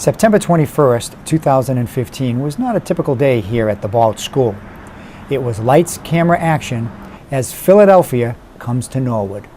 September 21st, 2015 was not a typical day here at the Balch School. It was lights, camera, action as Philadelphia comes to Norwood.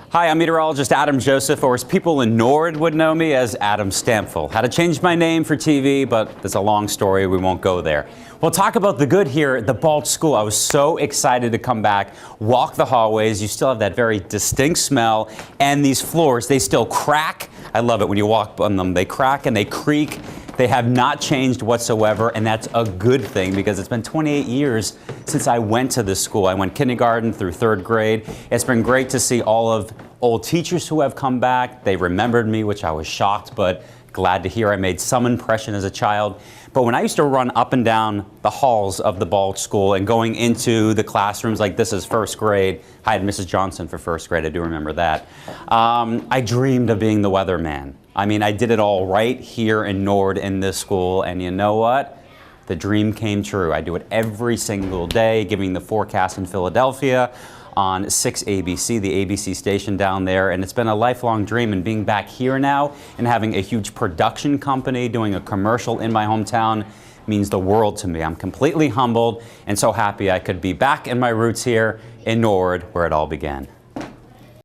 Hi, I'm meteorologist Adam Joseph, or as people in Norwood would know me as Adam Stampfel. Had to change my name for TV, but it's a long story, we won't go there. We'll talk about the good here at the Balch School. I was so excited to come back, walk the hallways. You still have that very distinct smell, and these floors, they still crack. I love it when you walk on them. They crack and they creak. They have not changed whatsoever, and that's a good thing because it's been 28 years since I went to this school. I went kindergarten through 3rd grade. It's been great to see all of old teachers who have come back. They remembered me, which I was shocked, but glad to hear I made some impression as a child. But when I used to run up and down the halls of the Balch School and going into the classrooms, like this is 1st grade. I had Mrs. Johnson for 1st grade, I do remember that. I dreamed of being the weatherman. I mean, I did it all right here in Norwood in this school, and you know what? The dream came true. I do it every single day, giving the forecast in Philadelphia on 6 ABC, the ABC station down there, and it's been a lifelong dream, and being back here now and having a huge production company doing a commercial in my hometown means the world to me. I'm completely humbled and so happy I could be back in my roots here in Norwood where it all began.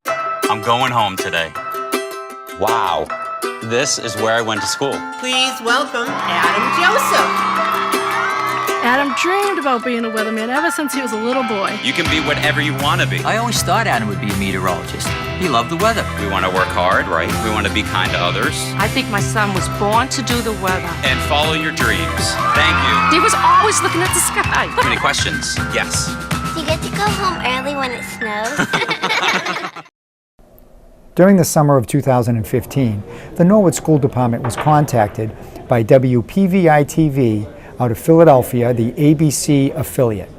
I'm going home today. Wow, this is where I went to school. Please welcome Adam Joseph. Adam dreamed about being a weatherman ever since he was a little boy. You can be whatever you want to be. I always thought Adam would be a meteorologist. He loved the weather. We want to work hard, right? We want to be kind to others. I think my son was born to do the weather. And follow your dreams. Thank you. He was always looking at the sky. Any questions? Yes. Do you get to go home early when it snows? During the summer of 2015, the Norwood School Department was contacted by WPVI-TV out of Philadelphia, the ABC affiliate.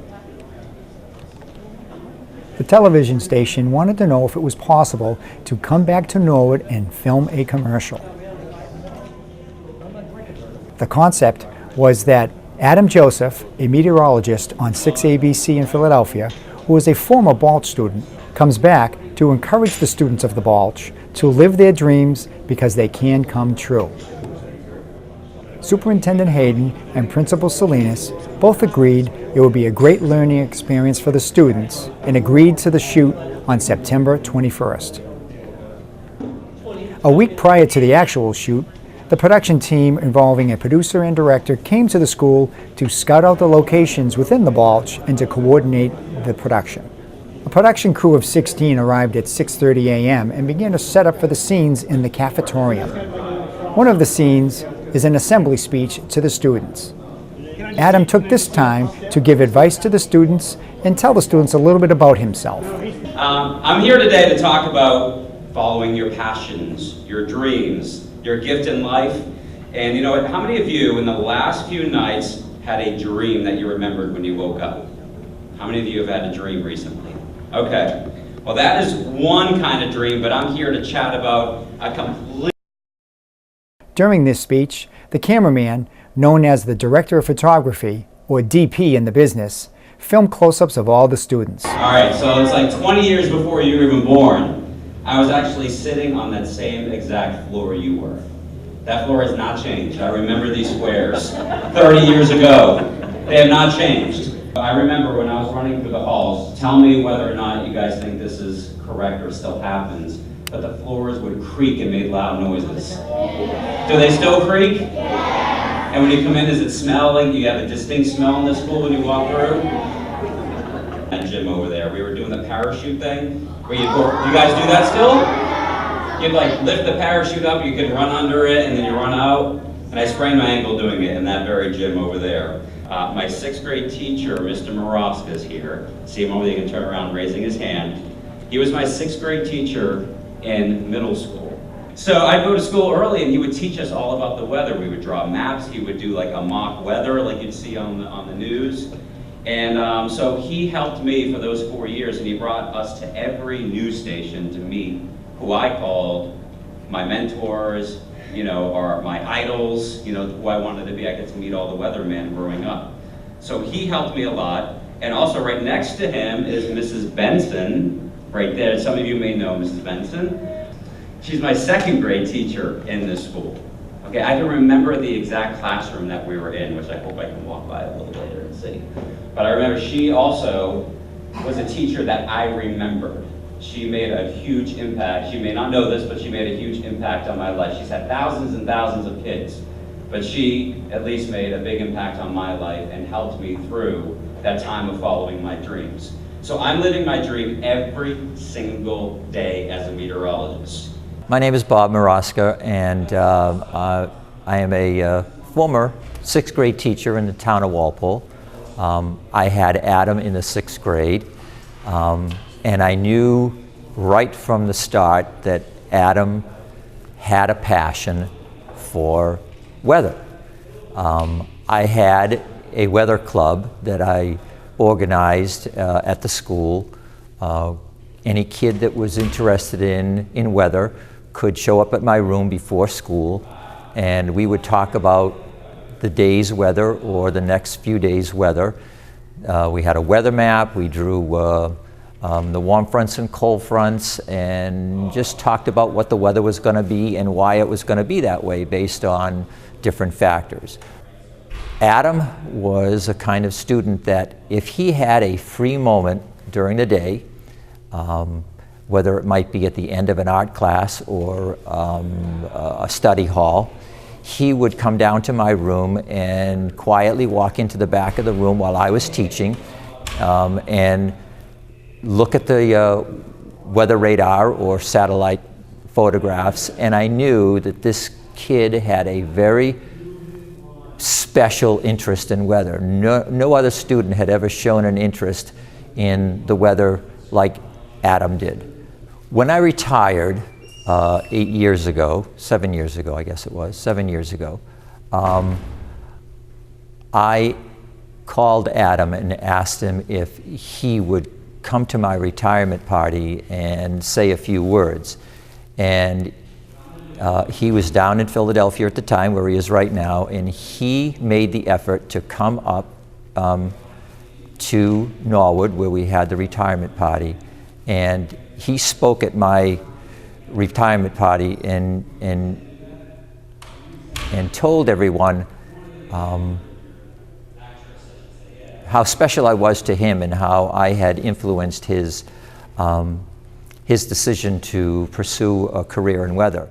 The television station wanted to know if it was possible to come back to Norwood and film a commercial. The concept was that Adam Joseph, a meteorologist on 6 ABC in Philadelphia, who was a former Balch student, comes back to encourage the students of the Balch to live their dreams because they can come true. Superintendent Hayden and Principal Salinas both agreed it would be a great learning experience for the students and agreed to the shoot on September 21st. A week prior to the actual shoot, the production team involving a producer and director came to the school to scout out the locations within the Balch and to coordinate the production. A production crew of 16 arrived at 6:30 a.m. and began to set up for the scenes in the cafetorium. One of the scenes is an assembly speech to the students. Adam took this time to give advice to the students and tell the students a little bit about himself. I'm here today to talk about following your passions, your dreams, your gift in life. And you know what, how many of you in the last few nights had a dream that you remembered when you woke up? How many of you have had a dream recently? Okay, well that is one kind of dream, but I'm here to chat about a complete... During this speech, the cameraman, known as the Director of Photography, or DP in the business, filmed close-ups of all the students. All right, so it's like 20 years before you were even born. I was actually sitting on that same exact floor you were. That floor has not changed. I remember these squares 30 years ago. They have not changed. I remember when I was running through the halls, tell me whether or not you guys think this is correct or still happens, but the floors would creak and make loud noises. Do they still creak? Yeah. And when you come in, does it smell like you have a distinct smell in the school when you walk through? That gym over there, we were doing the parachute thing. Where you guys do that still? You'd like lift the parachute up, you could run under it, and then you run out. And I sprained my ankle doing it in that very gym over there. My 6th grade teacher, Mr. Moroska, is here. See him over there, you can turn around raising his hand. He was my 6th grade teacher in middle school. So I'd go to school early and he would teach us all about the weather. We would draw maps, he would do like a mock weather like you'd see on the news. And so he helped me for those 4 years, and he brought us to every news station to meet who I called my mentors, you know, or my idols, you know, who I wanted to be. I get to meet all the weathermen growing up. So he helped me a lot. And also right next to him is Mrs. Benson, right there. Some of you may know Mrs. Benson. She's my second grade teacher in this school. Okay, I can remember the exact classroom that we were in, which I hope I can walk by a little later and see. But I remember she also was a teacher that I remembered. She made a huge impact. She may not know this, but she made a huge impact on my life. She's had thousands and thousands of kids, but she at least made a big impact on my life and helped me through that time of following my dreams. So I'm living my dream every single day as a meteorologist. My name is Bob Maraska, and I am a former 6th grade teacher in the town of Walpole. I had Adam in the 6th grade, and I knew right from the start that Adam had a passion for weather. I had a weather club that I organized at the school. Any kid that was interested in weather could show up at my room before school, and we would talk about the day's weather or the next few days' weather. We had a weather map. We drew the warm fronts and cold fronts, and just talked about what the weather was going to be and why it was going to be that way based on different factors. Adam was a kind of student that if he had a free moment during the day, whether it might be at the end of an art class or a study hall, he would come down to my room and quietly walk into the back of the room while I was teaching and look at the weather radar or satellite photographs, and I knew that this kid had a very special interest in weather. No other student had ever shown an interest in the weather like Adam did. When I retired 7 years ago, I guess it was, 7 years ago, I called Adam and asked him if he would come to my retirement party and say a few words. And he was down in Philadelphia at the time, where he is right now, and he made the effort to come up to Norwood, where we had the retirement party, and he spoke at my retirement party and told everyone how special I was to him and how I had influenced his decision to pursue a career in weather.